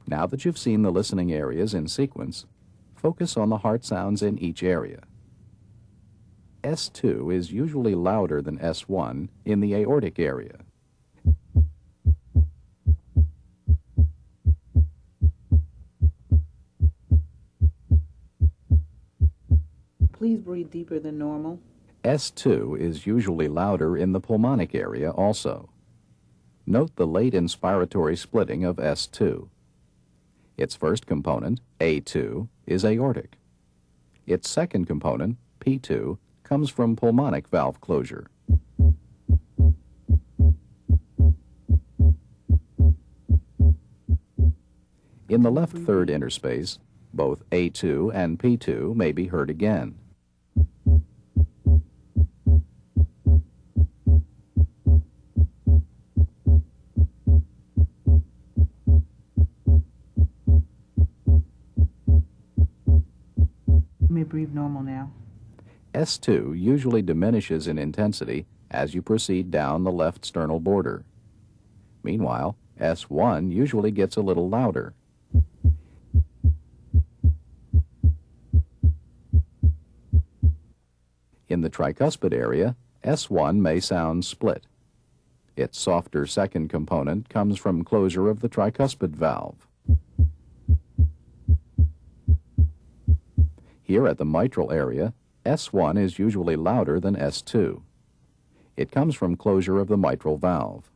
Now that you've seen the listening areas in sequence, focus on the heart sounds in each area. S2 is usually louder than S1 in the aortic area. Please breathe deeper than normal. S2 is usually louder in the pulmonic area also. Note the late inspiratory splitting of S2. Its first component, A2, is aortic. Its second component, P2, comes from pulmonic valve closure. In the left third interspace, both A2 and P2 may be heard again. You may breathe normal now. S2 usually diminishes in intensity as you proceed down the left sternal border. Meanwhile, S1 usually gets a little louder. In the tricuspid area, S1 may sound split. Its softer second component comes from closure of the tricuspid valve. Here at the mitral area, S1 is usually louder than S2. It comes from closure of the mitral valve.